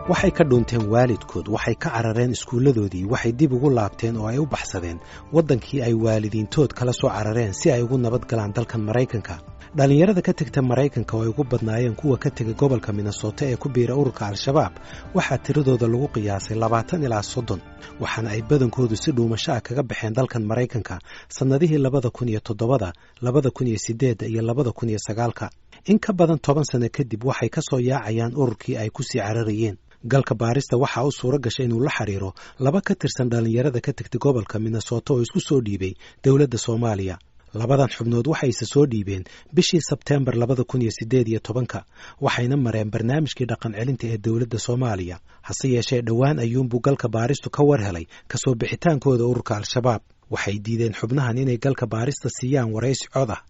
waxay ka dhunteen waalidkood, waxay ka carareen iskuulladoodii, waxay dib ugu laabteen oo ay u baxsadeen waddankii ay waalidiintood kala soo carareen si ay ugu nabad galaan dalkan Maraykanka. Dhalinyarada ka tagta Maraykanka oo ay ugu badnaayeen kuwa ka tegay gobolka Minnesota ee ku biira ururka Al-Shabaab waxaa tiradooda lagu qiyaasay 20 ilaa 30, waxaana ay badankoodu si dhuumasho ah kaga baxeen dalkan Maraykanka sannadihii 2007, 2008 iyo 2009. In ka badan 10 sano kadib waxay ka soo yaacayaan ururkii ay ku sii cararayeen. Galka baarista waxaa u suura gashay inuu la xiriiro 2 ka tirsan dhalinyarada ka tagtay gobolka Minnesota oo isku soo dhiibay dowladda Soomaaliya. Labadan xubnood waxay isa soo dhiibeen bishii Sebtembar 2018 waxayna mareen barnaamijkii dhaqan celinta ee dowladda Soomaaliya. Hase yeeshee dhowaan ayuunbuu galka baaristu ka war helay kasoo bixitaankooda ururka Al-Shabaab. Waxay diideen xubnahan inay galka baarista siiyaan waraysi cod ah.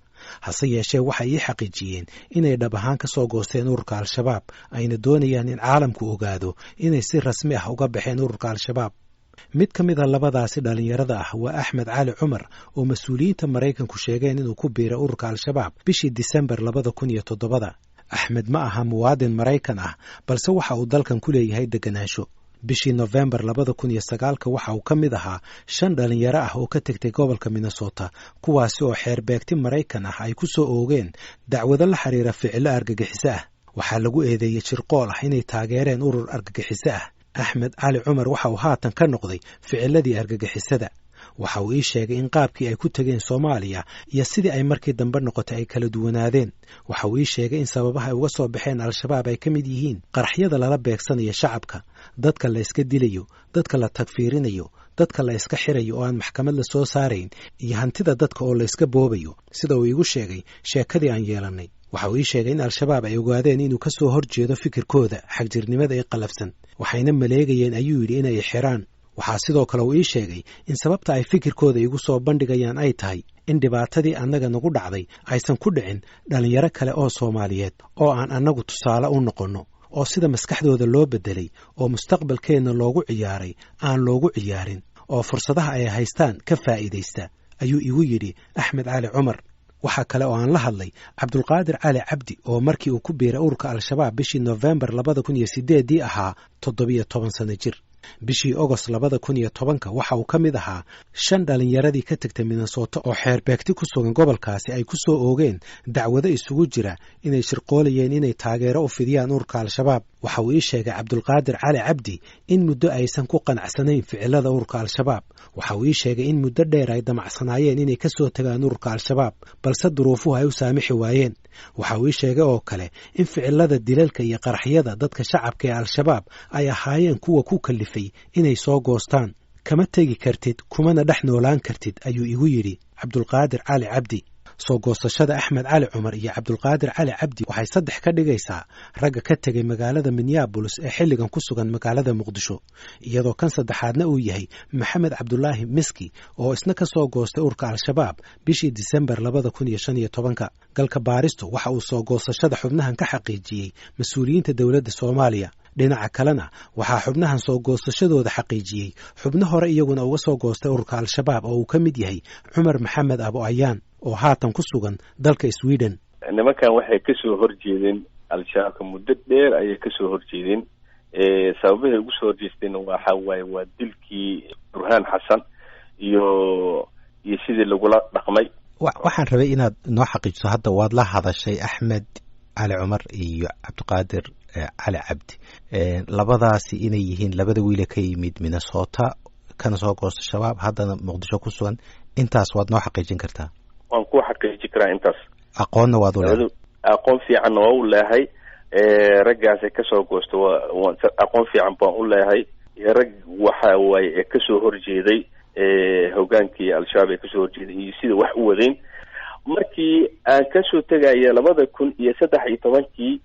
Hase yeeshee waxay ii xaqiijiyeen inay dhab ahaan ka soo goosteen ururka Al-Shabaab, ayna doonayaan in caalamku ogaado inay si rasmi ah uga baxeen ururka Al-Shabaab. Mid ka mid ah labadaasi dhalinyarada ah waa Axmed Cali Cumar oo mas'uuliyiinta Maraykanku sheegeen inuu ku biiray ururka Al-Shabaab bishii Disembar 2007. Axmed ma aha muwaadin Maraykan ah, balse waxa uu dalkan ku leeyahay deganaansho. Bishii November 2009 waxa uu ka mid ahaa 5 dhalinyaro ah oo ka tagtay gobolka Minnesota, kuwaasi oo xeerbeegti Maraykan ah ay ku soo oogeen dacwado la xiriira ficilo argagixiso ah. Waxaa lagu eedeeyay shirqool ah inay taageereen urur argagixiso ah. Axmed Cali Cumar waxa uu haatan ka noqday ficiladii argagixisada. Waxa uu ii sheegay in qaabkii ay ku tageen Soomaaliya iyo sidii ay markii dambe noqotay ay kala duwanaadeen. Waxa uu ii sheegay in sababaha ay uga soo baxeen Al-Shabaab ay ka mid yihiin qaraxyada lala beegsanayo shacabka, dadka la iska dilayo, dadka la tagfiirinayo, dadka la iska xirayo oo aan maxkamad la soo saarayn, iyo hantida dadka oo la iska boobayo. Sida uu iigu sheegay sheekadii aan yeelanay, waxa uu ii sheegay in Al-Shabaab ay ogaadeen inuu ka soo horjeedo fikirkooda xagjirnimada ee qalafsan, waxayna maleegayeen ayuu yidhi inay xiraan. Waxaa sidoo kale uu ii sheegay in sababta ay fikirkooda igu soo bandhigayaan ay tahay in dhibaatadii annaga nagu dhacday aysan ku dhicin dhalinyaro kale oo Soomaaliyeed oo aan annagu tusaale u noqonno, oo sida maskaxdooda loo beddelay oo mustaqbalkeenna loogu ciyaaray aan loogu ciyaarin, oo fursadaha ay haystaan ka faa'iidaysta, ayuu igu yidhi Axmed Cali Cumar. Waxaa kale oo aan la hadlay Cabdulqaadir Cali Cabdi oo markii uu ku biiray ururka Al-Shabaab bishii November 2008 ahaa 17 sano jir. Bishii August 2010 waxa uu ka mid ahaa 5 dhalinyaradii ka tagtay Minnesota oo xeerbeegti ku sugan gobolkaasi ay ku soo oogeen dacwado isugu jira inay shirqoolayeen inay taageero u fidiyaan ururka Al-Shabaab. Waxa uu ii sheegay Cabdulqaadir Cali Cabdi in muddo aysan ku qanacsanayn ficilada ururka Al-Shabaab. Waxa uu ii sheegay in muddo dheer ay damacsanaayeen inay ka soo tagaan ururka Al-Shabaab, balse duruufuhu ay u saamixi waayeen. Waxa uu ii sheegay oo kale in ficilada dilalka iyo qaraxyada dadka shacabka ee Al-Shabaab ay ahaayeen kuwa ku kalifay inay soo goostaan. Kama tegi kartid, kumana dhex noolaan kartid, ayuu igu yidhi Cabdulqaadir Cali Cabdi. Soo goosashada Axmed Cali Cumar iyo Cabdulqaadir Cali Cabdi waxay 3 ka dhigaysaa ragga ka tegay magaalada Minneapolis ee xilligan ku sugan magaalada Muqdisho, iyadoo kan saddexaadna uu yahay Maxamed Cabdulaahi Miski oo isna ka soo goostay ururka Al-Shabaab bishii Disembar 2015. Galka baaristu waxa uu soo goosashada xubnahan ka xaqiijiyey mas'uuliyiinta dowladda Soomaaliya. Dhinaca kalena waxaa xubnahan soo goosashadooda xaqiijiyey xubno hore iyaguna uga soo goostay ururka Al-Shabaab oo uu ka mid yahay Cumar Maxamed Abo Ayaan oo haatan ku sugan dalka Sweden. Nimankan waxay ka soo horjeedeen Al-Shabaab muddo dheer ayay ka soo horjeedeen. Sababaha ugu soo horjeesteen waxa waaye waa dilkii Burhaan Xasan iyo sidii lagula dhaqmay. Waxaan rabay inaad noo xaqiijiso, hadda waad la hadashay Axmed Cali Cumar iyo Cabdulqaadir Cali Cabdi, labadaasi inay yihiin labada wiil ka yimid Minnesota kana soo goostay Shabaab haddana Muqdisho ku sugan. Intaas waad noo xaqiijin kartaa? Waan ku xaqiijin karaa intaas. Aqoonna waad u leedahay? Aqoon fiican waa u leeyahay. Raggaas ka soo goostay waa aqoon fiican baan u leeyahay. Rag waxa way ka soo horjeeday hogaankii Al-Shabaab ee ka soo horjeeday iyo sida wax u wadeen. Markii aan ka soo tagay 2013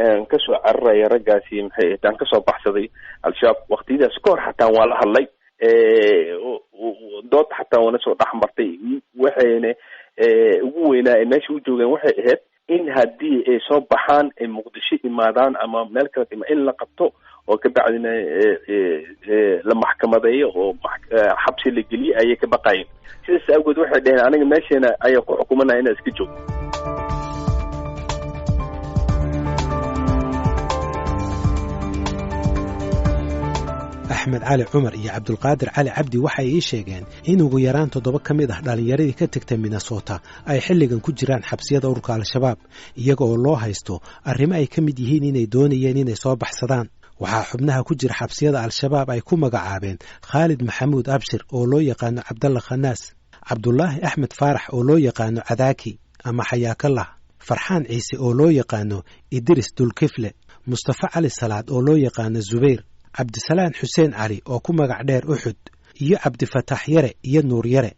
aan ka soo cararaya raggaasi maxay aan ka soo baxsaday Al-Shabaab waqtidaas koor xataa waa la hadlay dood xataa wana soo dhaxmartay waxayna ugu weynaa meesha u joogeen waxay ahayd in haddii ay soo baxaan ay Muqdisho imaadaan ama meel kale in la qabto oo ka bacdina la maxkamadeeyo oo xabsi la geliyo ayay ka baqayeen. sidaas awgeed waxay dhaheen aniga meesheena ayaa ku xukumanaya inaan iska joogo. axmed cali cumar iyo cabdulqaadir cali cabdi waxay ii sheegeen in ugu yaraan 7 ka mid ah dhallinyaradii ka tegtay minnesota ay xilligan ku jiraan xabsiyada ururka al-shabaab iyaga oo loo haysto arrimo ay ka mid yihiin inay doonayeen inay soo baxsadaan waxaa xubnaha ku jira xabsiyada al-shabaab ay ku magacaabeen khaalid maxamuud abshir oo loo yaqaano cabdalla khanaas cabdulaahi axmed faarax oo loo yaqaano cadaaki ama xayaakallah farxaan ciise oo loo yaqaano idris dulkifle mustafa cali salaad oo loo yaqaano zubayr cabdisalaan xuseen cali oo ku magac dheer uxud iyo cabdifatax yare iyo nuur yare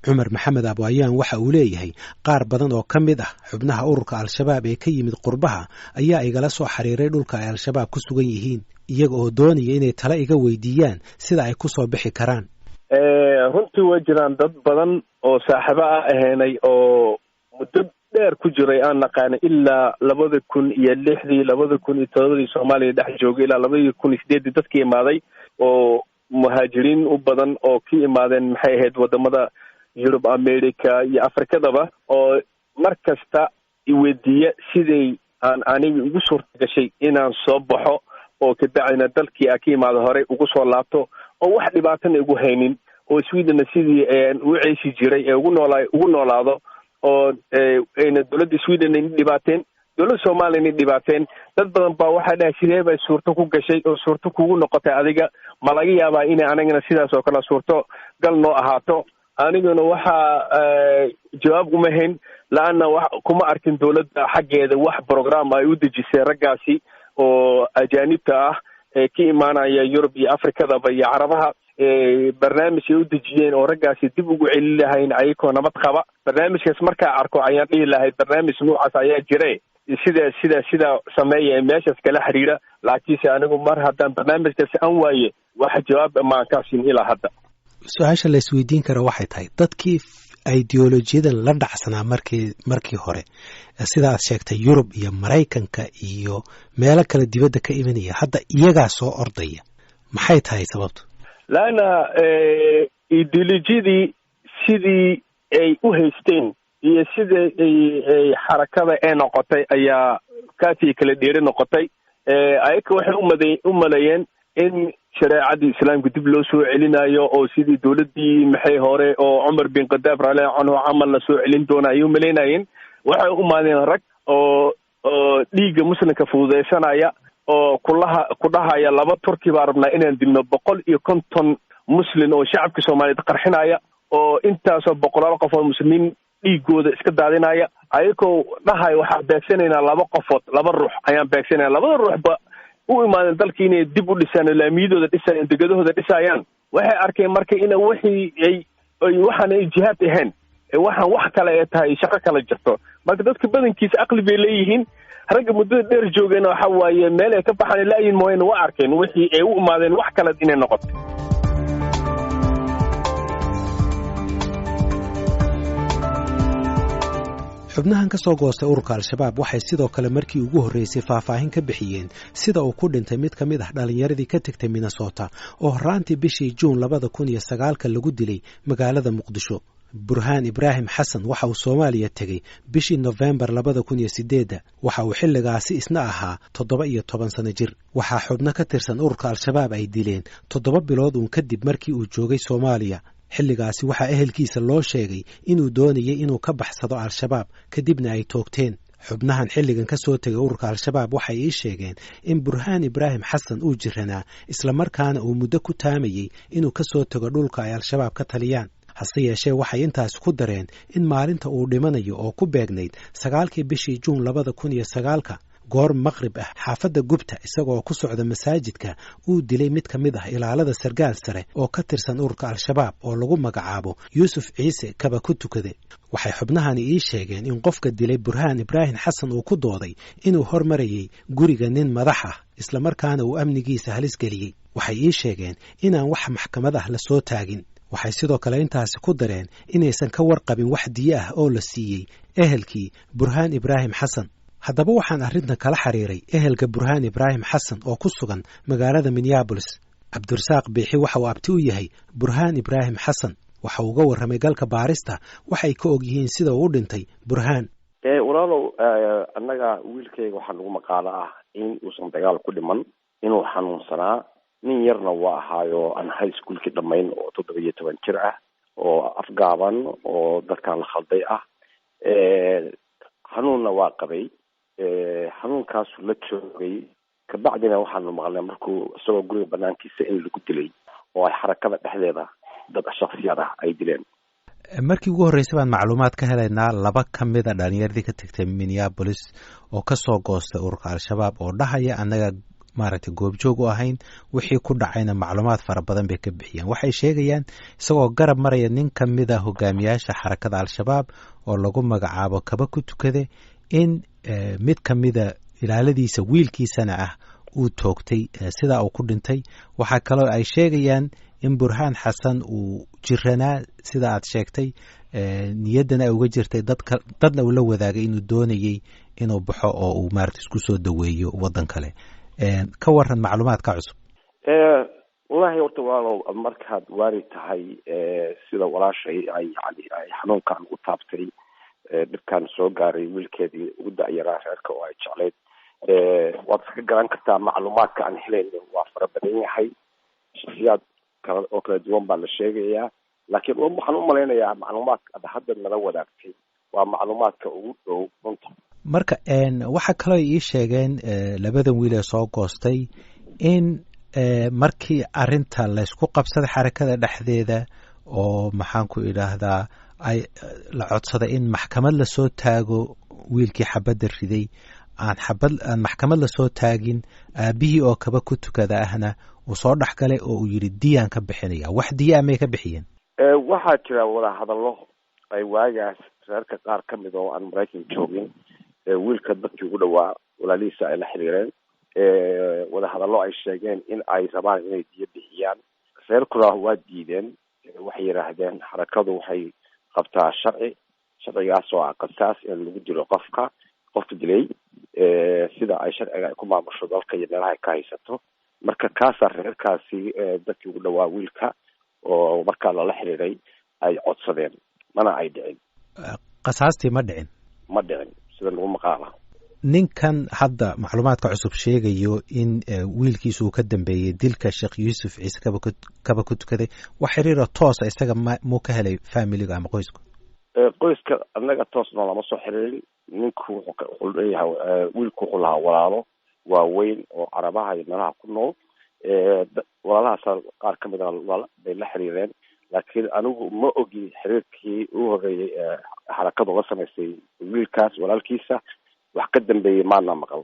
cumar maxamed abwaayaan waxa uu leeyahay qaar badan oo ka mid ah xubnaha ururka al-shabaab ee ka yimid qurbaha ayaa igala soo xiriiray dhulka ay al-shabaab ku sugan yihiin iyaga oo doonaya inay tala iga weydiiyaan sida ay ku soo bixi karaan runtii way jiraan dad badan oo saaxiibo ah ahaynay oo muddo dheer ku jiray aan naqaanay ilaa 2006 2007 Soomaaliya dhex joogay ilaa 2008 dadkii imaaday oo muhaajiriin u badan oo ka imaadeen maxay ahayd wadamada Yurub America iyo Afrikadaba oo markasta iweydiiya sidii aan aniga ugu suurta gashay inaan soo baxo oo ka dacayna dalkii ka imaado hore ugu soo laabto oo wax dhibaato igu haynin oo Sweden sidii u ceeshi jiray ee ugu noolaado oo ayna dawladda Sweden ay dhibaateen dawladda Soomaaliya ay dhibaateen dad badan baa waxa dhahay sidee bay suurto ku gashay oo suurto kugu noqotay adiga ma laga yaabaa in anagana sidaas oo kala suurto gal noo ahaato aniguna waxa jawaab uma hayn laana wax kuma arkin dawladda xaggeeda wax program ay u dejisay ragaasi oo ajaanibta ah ee ka imaanaya Yurub iyo Afrikadaba iyo Carabaha barnaamij ay u dejiyeen oo ragaasi dib ugu celin lahayn ayagoo nabad qaba barnaamijkaas markaa arko ayaan dhihi lahayd barnaamij noocaas ayaa jiray sida sameeyay meeshaas kala xiriira laakiinse anigu mar haddaan barnaamijkaas aan waaye wax jawaab ma ka siin ilaa hadda su-aasha la isweydiin kara waxay tahay dadkii ideolojiyadan la dhacsanaa markii hore sida aad sheegtay Yurub iyo Mareykanka iyo meelo kale dibadda ka imanaya hadda iyagaa soo ordaya maxay tahay sababtu laana ideolojiyadii sidii ay u haysteen iyo sida ay xarakada ee noqotay ayaa kaati kala dheeri noqotay ayaka waxay u maleeyeen in shareecadii islaamka dib loo soo celinayo oo sidii dawladdii maxay hore oo Umar bin Khadaab radhiyallahu anhu amal la soo celin doona ay u maleynayeen waxay u maadeen rag oo dhiiga muslimka fududeysanaya oo ku dhahaya laba Turki baa rabnaa inaan dilno 150 muslim oo shacabka Soomaaliyeed qarxinaya oo intaas oo boqolaal qof oo muslimiin dhiigooda iska daadinaya ayagoo dhahay waxa beegsanayna laba ruux ayaan beegsanayna labada ruuxba u imaadeen dalkii inay dib u dhisaan laamiyadooda dhisayaan degadahooda dhisayaan waxay arkeen marka in wixii ay waxaan ay jihaad ahayn waxaan wax kale ay tahay shaqo kale jirto marka dadka badankiisa aqli bay leeyihiin ragga muddada dheer joogeen waxa waaye meel ay ka baxaan ilaahin mooyeen waa arkeen wixii ay u imaadeen wax kale inay noqoto xubnahan ka soo goostay ururka al-shabaab waxay sidoo kale markii ugu horreysay faahfaahin ka bixiyeen sida uu ku dhintay mid ka mid ah dhallinyaradii ka tegtay Minnesota oo horaantii bishii Juun 2009 lagu dilay magaalada Muqdisho burhaan ibraahim xasan waxa uu Soomaaliya tegay bishii November 2008 waxa uu xilligaasi isna ahaa 17 sano jir waxa xubno ka tirsan ururka al-shabaab ay dileen 7 bilood uun kadib markii uu joogay Soomaaliya xilligaasi waxaa ehelkiisa loo sheegay inuu doonayay inuu ka baxsado al-shabaab kadibna ay toogteen xubnahan xilligan ka soo tegay ururka al-shabaab waxay ii sheegeen in burhaan ibraahim xasan uu jiranaa isla markaana uu muddo ku taamayay inuu ka soo tago dhulka ay al-shabaab ka taliyaan hase yeeshee waxay intaas ku dareen in maalinta uu dhimanayo oo ku beegnayd 9kii bishii Juun 2009 goor maqrib ah xaafadda Gubta isagoo ku socda masaajidka uu dilay mid ka mid ah ilaalada sargaal sare oo ka tirsan ururka al-shabaab oo lagu magacaabo Yuusuf Ciise kaba ku tukade waxay xubnahani ii sheegeen in qofka dilay burhaan ibraahim xasan uu ku dooday inuu hormarayay guriga nin madax ah isla markaana uu amnigiisa halis geliyay waxay ii sheegeen inaan wax maxkamad ah la soo taagin waxay sidoo kale intaasi ku dareen inaysan ka warqabin wax diyo ah oo la siiyey ehelkii burhaan ibraahim xasan haddaba waxaan arrintan kala xiriiray ehelka burhaan ibraahim xasan oo ku sugan magaalada Minneapolis cabdirasaaq biixi waxa uu abti u yahay burhaan ibraahim xasan waxa uu uga warramay galka baarista waxay ka og yihiin sida uu u dhintay burhaan walaalow annaga wiilkayga waxaa lagu maqaalo ah in uusan dagaal ku dhiman inuu xanuunsanaa nin yarna waa ahaayo aan high schoolkii dhamayn oo 17 jir ah oo afgaaban oo dadkan la khalday ah. xanuunna waa qabay. xanuunkaasu la joogay kabacdina waxaanu maqlay markuu isagoo guriga banaankiisa in lagu dilay oo ay xarakada dhexdeeda dad shakhsiyaad ah ay dileen. markii ugu horreysay baan macluumaad ka helaynaa 2 ka mid a dhalinyaradii ka tagtay Minneapolis oo ka soo goostay ururka al-shabaab oo dhahaya annaga maaragtay goobjoog u ahayn wixii ku dhacayna macluumaad fara badan bay ka bixiyeen. waxay sheegayaan isagoo garab maraya nin ka mid a hogaamiyaasha xarakada al-shabaab oo lagu magacaabo Kaba ku tukade in mid ka mid a ilaaladiisa wiilkiisana ah uu toogtay sida uu ku dhintay. waxa kale oo ay sheegayaan in Burhaan Xasan uu jiranaa sida aad sheegtay niyadan ay uga jirtay dadna uu la wadaagay inuu doonayay inuu baxo oo uu maartay isku soo daweeyo wadan kale. ka waran macluumaadka cusub. wallahi horta waa markaad waari tahay sida walaashay ay xanuunkan u taabtay dhibkan soo gaaray wiilkeedii ugu da'yaraa reerka oo ay jecleyd. waad iska garan kartaa macluumaadka aan helayno waa fara badan yahay. shakhsiyaad oo kala duwan baa la sheegayaa laakiin waxaan u malaynayaa macluumaadka hadda nala wadaagtay waa macluumaadka ugu dhow runta. marka waxa kaloo ii sheegeen labadan wiil ee soo goostay in markii arinta la isku qabsaday xarakada dhexdeeda oo maxaan ku idhaahdaa ay la codsaday in maxkamad la soo taago wiilkii xabadda riday aan maxkamad la soo taagin aabihii oo Kaba ku tukada ahna uu soo dhaxgalay oo uu yiri diyaan ka bixinaya. wax diyaa may ka bixiyeen. waxaa jira wada hadallo ay waagaas reerka qaar ka mid oo aan Mareykan joogin wiilka dadkii ugu dhawaa walaalihiisa ay la xiriireen wada hadallo ay sheegeen in ay rabaan inay diyo bixiyaan. reerkuna waa diideen. waxay yiraahdeen xarakadu waxay qabtaa sharcigaas oo aqasaas in lagu dilo qofka dilay sida ay sharciga ku maamusho dalka iyo meelaha ay ka haysato. marka kaasa reerkaasi dadkii ugu dhawaa wiilka oo markaa lala xiriiray ay codsadeen mana ay dhicin. qasaastii ma dhicin sida lagu maqaala. ninkan hadda macluumaadka cusub sheegayo in wiilkiisu uu ka dambeeyay dilka Sheekh Yuusuf Ciise Kaba ku tukaday wax xiriir toos ah isaga muu ka helay familiga ama qoysku. qoyska annaga toosna lama soo xiriirin. ninku wuxuu leeyahay wiilku wuxuu lahaa walaalo waaweyn oo carabaha iyo meelaha ku nool. walaalahaas qaar ka mid ah bay la xiriireen laakiin anigu ma ogi xiriirkii uu horeeyay xarakadu la samaysay wiilkaas walaalkiisa wax ka dambeeyay maana maqal.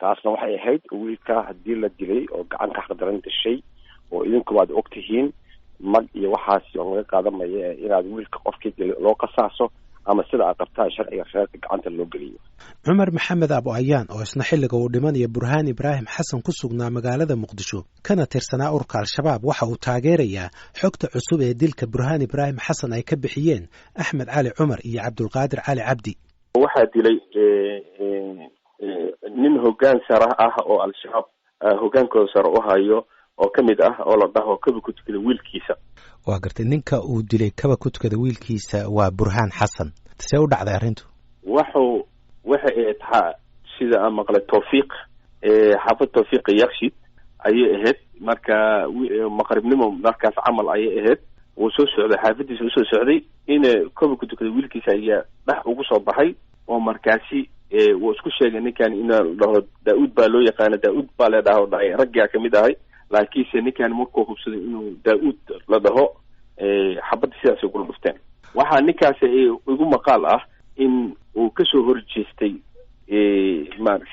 taasna waxay ahayd wiilka haddii la dilay oo gacanka xaqdaran dashay oo idinku waad ogtihiin mag iyo waxaas oo laga qaadamaya inaad wiilka qofkii dilay loo qasaaso ama sida aad qabtaa sharciga reerka gacanta loo geliyo. Cumar Maxamed Abu Ayaan oo isna xilliga uu dhimanaya Burhaan Ibraahim Xasan ku sugnaa magaalada Muqdisho kana tirsanaa ururka al-shabaab waxa uu taageerayaa xogta cusub ee dilka Burhaan Ibraahim Xasan ay ka bixiyeen Axmed Cali Cumar iyo Cabdulqaadir Cali Cabdi. waxaa dilay nin hoggaan sare ah oo al-shabaab hoggaankooda sare u hayo oo ka mid ah oo la dhaho Kaba ku tukada wiilkiisa. waa gartay ninka uu dilay Kaba ku tukada wiilkiisa waa Burhaan Xasan. see u dhacday arrintu? waxa ay tahay sida aan maqlay Tawfiiq xaafad Tawfiiq Yakshiid ayay ahayd marka maqribnimo markaas camal ayay ahayd. wuu soo socday xaafadiisa u soo socday in Kaba ku tukada wiilkiisa ayaa dhax ugu soo baxay oo markaasi wuu isku sheegay ninkan in la dhaho Daawud baa loo yaqaan Daawud baa la dhaho ragga ka mid ahay laakiinse ninkan markuu hubsaday inuu Daawud la dhaho xabad sidaas ugu dhufteen. waxaa ninkaas ugu maqaal ah in uu ka soo horjeestay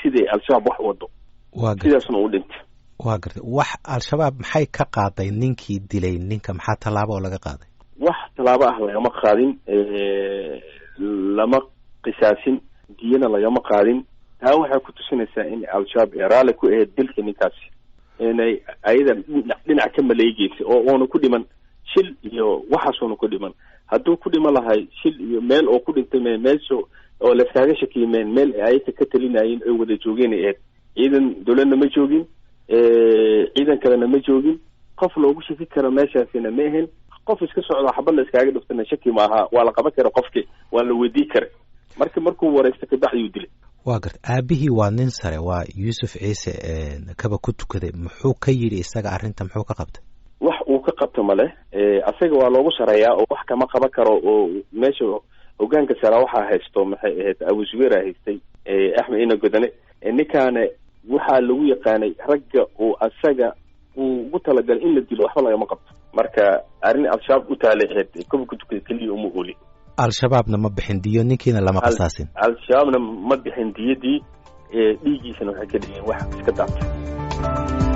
sidii al-shabaab wax wado sidaasna uu dhintay. waa gartay wax al-shabaab maxay ka qaaday ninkii dilay ninka maxaa tallaabo oo laga qaaday? wax tallaabo ah lagama qaadin lama qisaasin diyana lagama qaadin. taa waxay ku tusinaysaa in al-shabaab ay raalli ku ahayd dilka ninkaasi inay ayadan dhinac ka maleegeysay oo oona ku dhiman shil iyo waxaasuna ku dhiman. hadduu ku dhima lahay shil iyo meel oo ku dhintay meesha oo laskaaga shakiyeen meel ay ka talinayeen ay wada joogeen ahayd. ciidan dowladna ma joogin ciidan kalena ma joogin qof loogu shaki karo meeshaasina ma ahayn. qof iska socda xabad la iskaaga dhiftana shaki maaha waa la qaban kara qofki waa la weydii kara markuu wareysta ka bacdi uu dilay. waa garta aabihii waa nin sare waa yuusuf ciise kaba ku tukaday muxuu ka yidhi isaga arrinta muxuu ka qabtay wax uu ka qabto male asaga waa loogu sareeyaa oo wax kama qaban karo oo meesha hogaanka sare waxaa haysto maxay ahayd Abu Zubayr haystay Axmed Ina Godane ninkaana waxaa lagu yaqaanay ragga oo asaga uu ugu talagalay in la dilo waxba lagama qabto marka arrin al-shabaab u taaleexeed kaba ku tukaday kaliya uma ooli al-shabaabna ma bixin diyo ninkiina lama qasaasin al-shabaabna ma bixin diyadii dhiigiisana waxay ka dhigeen wax iska daatay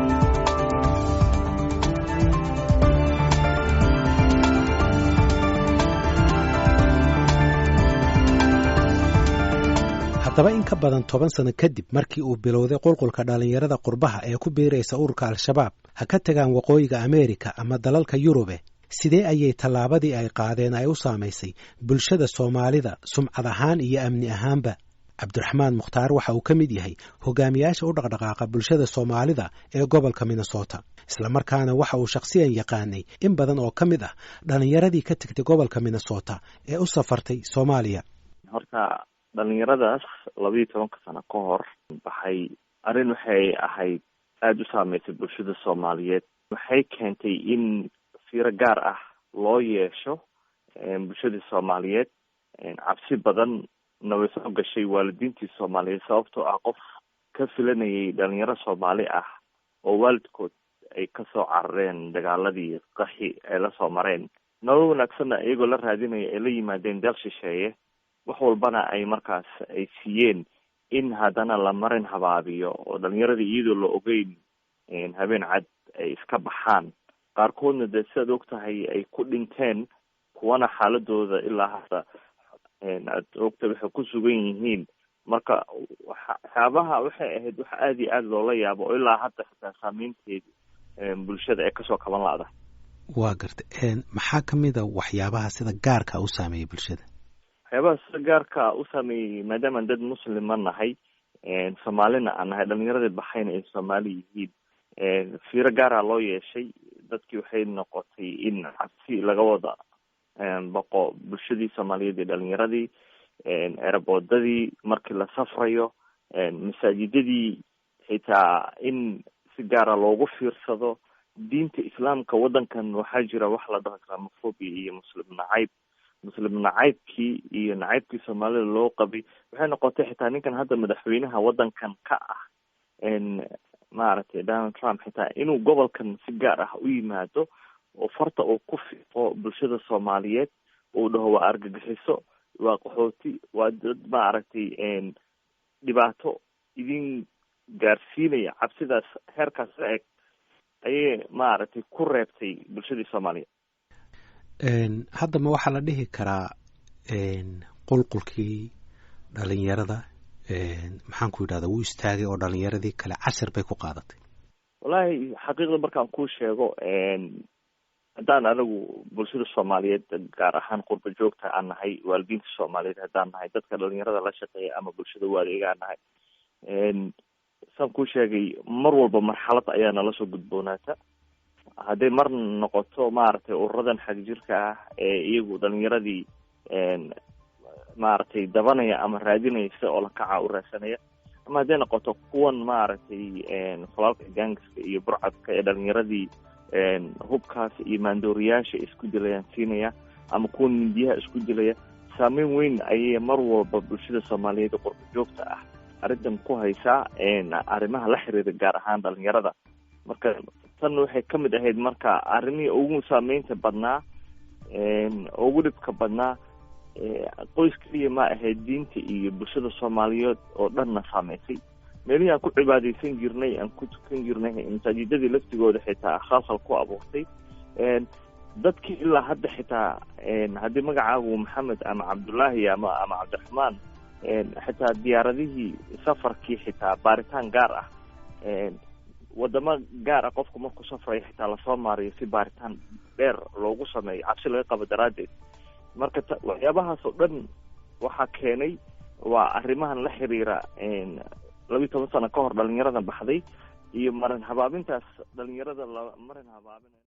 haddaba in ka badan 10 sano kadib markii uu bilowday qulqulka dhalinyarada qurbaha ee ku biiraysa ururka al-shabaab ha ka tagaan waqooyiga Ameerika ama dalalka Yurube sidee ayay tallaabadii ay qaadeen ay u saamaysay bulshada Soomaalida sumcad ahaan iyo amni ahaanba Cabdiraxmaan Mukhtaar waxa uu ka mid yahay hogaamiyaasha u dhaqdhaqaaqa bulshada Soomaalida ee gobolka Minnesota isla markaana waxa uu shakhsiyan yaqaanay in badan oo ka mid ah dhalinyaradii ka tagtay gobolka Minnesota ee u safartay Soomaaliya horta dhalinyaradaas 12 sano ka hor baxay arrin waxay ahayd aad u saameysay bulshada Soomaaliyeed waxay keentay in fiiro gaar ah loo yeesho bulshada Soomaaliyeed cabsi badan way soo gashay waalidiintii Soomaaliyeed sababtoo ah qof ka filanayay dhalinyaro Soomaali ah oo waalidkood ay ka soo carareen dagaaladii qaxi ay la soo mareen nolol wanaagsan iyagoo la raadinaya ay la yimaadeen dal shisheeye wax walbana ay markaas ay siiyeen in haddana la marin habaabiyo oo dhalinyaradii iyadoo la ogeyn habeen cad ay iska baxaan qaarkoodna dee sidaad ogtahay ay ku dhinteen kuwana xaaladooda ilaa hadda aad ogta waxay ku sugan yihiin marka waxyaabaha waxay ahayd wax aad iyo aad loola yaabo oo ilaa hadda xitaa saameynteedi bulshada ee kasoo kaban laada waa gartay maxaa ka mid a waxyaabaha sida gaarka u saameeyay bulshada waxyaabaha sida gaarka u saameeyey maadaama dad muslima nahay Soomaalina aan nahay dhalinyaradii baxayna ay Soomaali yihiin fiiro gaara loo yeeshay dadkii waxay noqotay in cabsi laga wada baqo bulshadii Soomaaliyeed ee dhalinyaradii eraboodadii markii la safrayo masaajidadii xitaa in si gaara loogu fiirsado diinta islaamka wadankan waxaa jira wax la dhaho islamophobia iyo muslim nacaybkii iyo nacaybkii Soomaalida loo qabay waxay noqotay xitaa ninkan hadda madaxweynaha wadankan ka ah maaragtay Donald Trump xitaa inuu gobolkan si gaar ah u yimaado oo farta uu ku fiiqo bulshada Soomaaliyeed uu dhaho waa argagixiso waa qaxooti waa dad maaragtay dhibaato idin gaarsiinaya cabsidaas heerkaas eg ayay maaragtay ku reebtay bulshadii Soomaaliyeed hadda ma waxaa la dhihi karaa qulqulkii dhalinyarada maxaan ku yidhahdaa wuu istaagay oo dhalinyaradii kale cashar bay ku qaadatay wallaahi xaqiiqda markaan kuu sheego haddaan anigu bulshada Soomaaliyeed gaar ahaan qurba joogta aan nahay waalidiinta Soomaaliyeed haddaan nahay dadka dhalinyarada la shaqeeya ama bulshada waaligaan nahay saan kuu sheegay mar walba marxalad ayaa nala soo gudboonaata hadday mar noqoto maaragtay ururadan xag jirka ah ee iyagu dhalinyaradii maaragtay dabanaya ama raadinaysa oo la kaca u raadsanaya ama hadday noqoto kuwan maaragtay falaalka gaangiska iyo burcadka ee dhalinyaradii hubkaas iyo maandooriyaasha isku dilayaan siinaya ama kuwan mindiyaha isku dilaya saameyn weyn ayay mar walba bulshada Soomaaliyeed ee qurba joogta ah arrintan ku haysaa arrimaha la xiriira gaar ahaan dhalinyarada marka tan waxay ka mid ahayd marka arrimihii ugu saameynta badnaa ugu dhibka badnaa qoys kaliya ma ahayd diinta iyo bulshada Soomaaliyeed oo dhanna saameysay meelihii aan ku cibaadaysan jirnay aan ku tukan jirnay masaajidadii laftigooda xitaa khalkhal ku abuurtay dadkii ilaa hadda xitaa haddii magacaagu Maxamed ama Cabdullaahi ama Cabdiraxmaan xitaa diyaaradihii safarkii xitaa baaritaan gaar ah wadamo gaar ah qofku markuu safrayo xitaa lasoo maariyo si baaritaan dheer loogu sameeyo cabsi laga qabo daraaddeed marka waxyaabahaas oo dhan waxaa keenay waa arrimahan la xiriira 12 sano ka hor dhalinyarada baxday iyo marin habaabintaas dhalinyarada marin habaabin